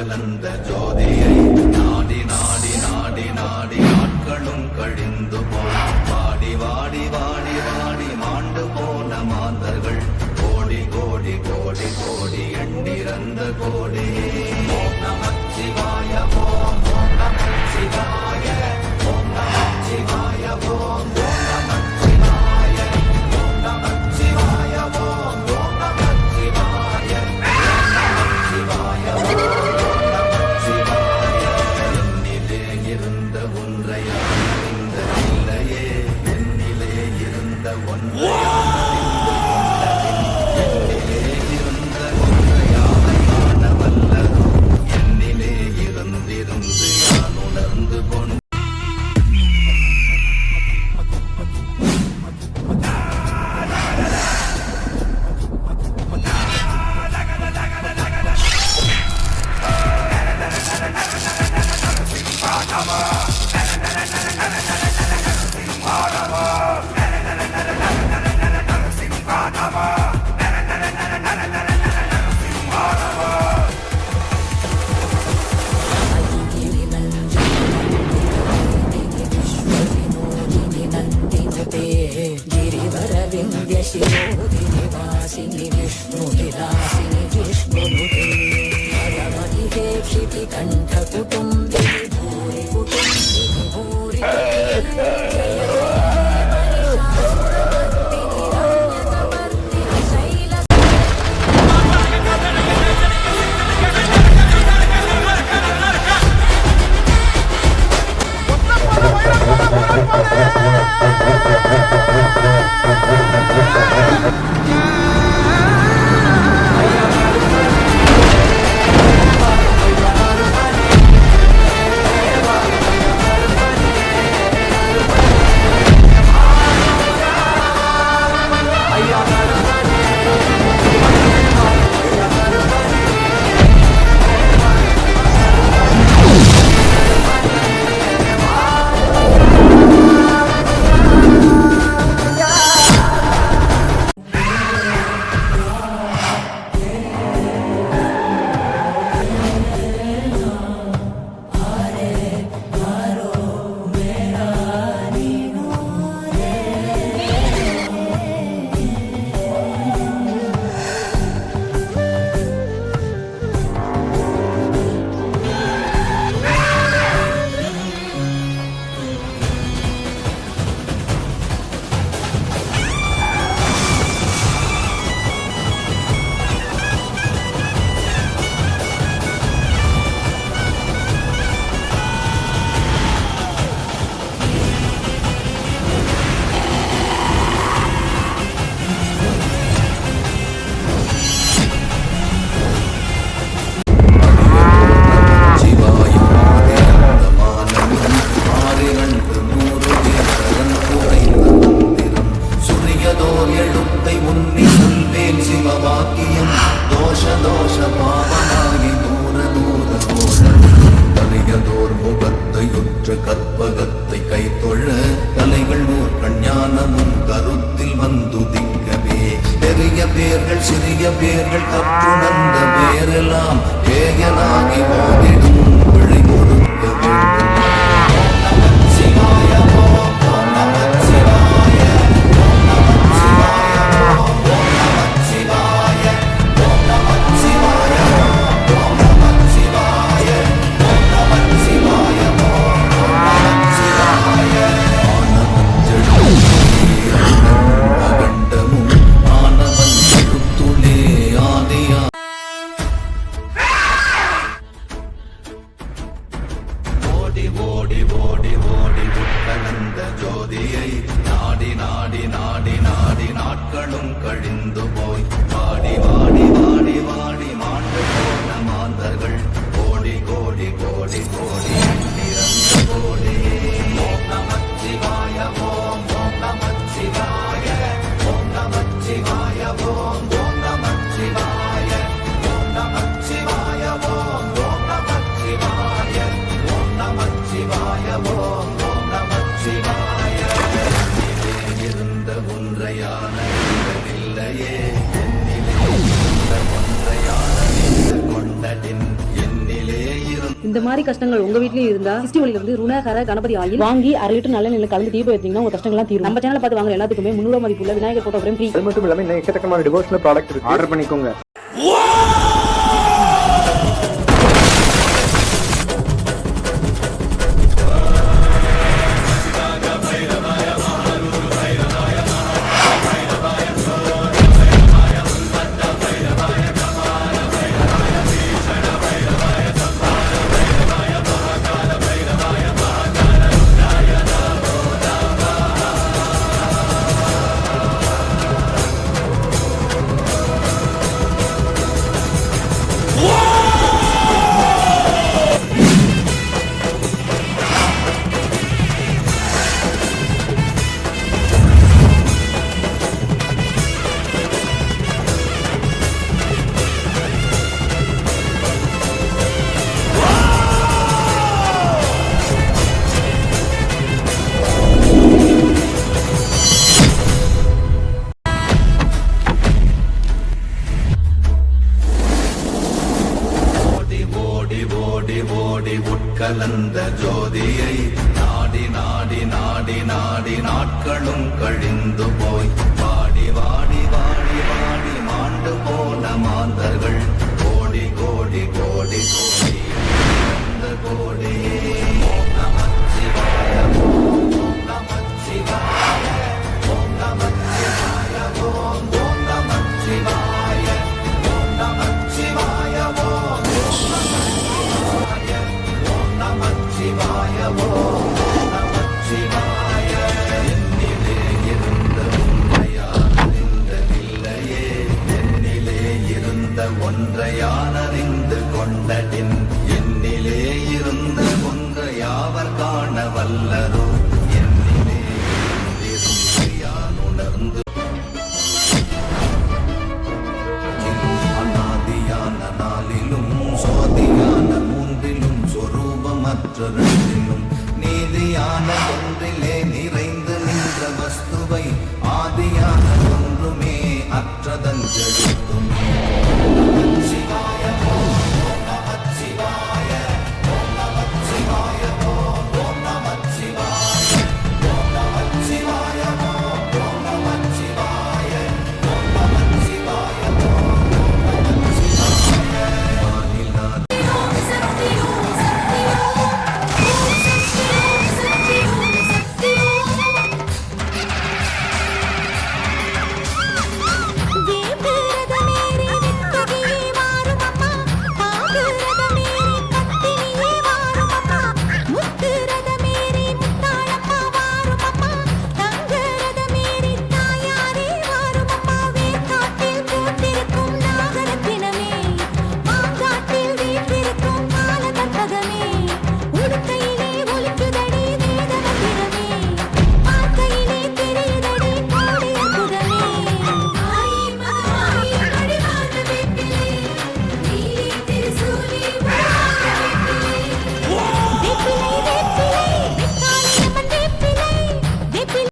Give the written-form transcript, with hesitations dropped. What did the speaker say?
கலந்த ஜோதியை நாடி நாடி நாடி நாடி நாட்களும் கழிந்து போய் வாடி வாடி வாடி வாடி மாண்டு போன மாந்தர்கள் கோடி கோடி கோடி கோடி எண்ணிறந்த கோடி. ஓம் நமச்சிவாய ஓம் ஓம் நமச்சிவாய ஓம் நமச்சிவாய ஓம் ஓம் நமச்சிவாய ஓம் நமச்சிவாய ஓம் ஓம் நமச்சிவாய நமச்சிவாய ஓம் நமச்சிவாய. என்னிலே இருந்த ஒன்றையான இந்த நிலையே என்னிலே இருந்த ஒன்றையான शिरोधिनिवासिनि विष्णुविलासिनि जिष्णुनुते परमदिहे क्षितिकण्ठकुटुम्बिनि भूरि कुटुम्बिनि भूरि கற்பகத்தை கைத்தொழ கலைகள் நூற்கண் ஞானமும் கருத்தில் வந்துதிக்கவே பெரிய பேர்கள் சிறிய பேர்கள் கற்றுணர்ந்த பேரெல்லாம் பேயனாகி போதிடும் விழை கொடுக்க வேண்டும். நாட்களும் கழிந்து போய் வாடி வாடி வாடி வாடி மாண்டு போன மாந்தர்கள் கோடி கோடி கோடி கோடி எண்ணிறந்த கோடி. ஓம் நமச்சிவாய ஓம் ஓம் நமச்சிவாய ஓம் நமச்சிவாய ஓம் ஓம் நமச்சிவாய ஓம் நமச்சிவாய ஓம் ஓம் நமச்சிவாய ஓம் நமச்சிவாய ஓம் ஓம் நமச்சிவாய. இருந்த ஒன்றையான இல்லையே என்னிலே இந்த மாதிரி கஷ்டங்கள் உங்க வீட்லயும் இருந்தா சிஸ்டி ஒளியில வந்து ருணகர கணபதி ஆயில் வாங்கி 1/2 லிட்டர் நல்ல நெல்லை கலந்து தீபம் ஏத்தீங்கன்னா உங்க கஷ்டங்கள்லாம் தீரும். நம்ம சேனலை பார்த்து வாங்குற எல்லாத்துக்குமே 300 ரூபாய் மதிப்புள்ள விநாயகர் போட்டோ ஃப்ரேம் ஃப்ரீ. அது மட்டும் இல்லாம இன்னும் எக்கச்சக்கமான டிவோஷனல் ப்ராடக்ட் இருக்கு, ஆர்டர் பண்ணிக்கோங்க. ஓடி உட்கலந்த ஜோதியை நாடி நாடி நாடி நாடி நாட்களும் கழிந்து போய் வாடி வாடி வாடி வாடி மாண்டு போன மாந்தர்கள் கோடி கோடி கோடி கோடி அந்த கோடியே ஓம் நமச்சிவாய ஓம் நமச்சிவாய ஓம் நமச்சிவாய ஓம் நமச்சிவாய ஓம் நமச்சிவாய ஓம் நமச்சிவாய ஓம் நமச்சிவாய. என்னிலே இருந்த உண்மையானறிந்ததில்லையே, என்னிலே இருந்த ஒன்றையானறிந்து கொண்டடின் என்னிலே இருந்த ஒன்றையாவர் காண வல்லரோ என்னிலே இருந்து யான் உணர்ந்து அநாதியான நாளிலும் சோதியான மூன்றிலும் சொரூபமற்றொன்றிலும் நீதியான ஒன்றிலே நிறைந்து நின்ற வஸ்துவை ஆதியான ஒன்றுமே அற்றதஞ்சலி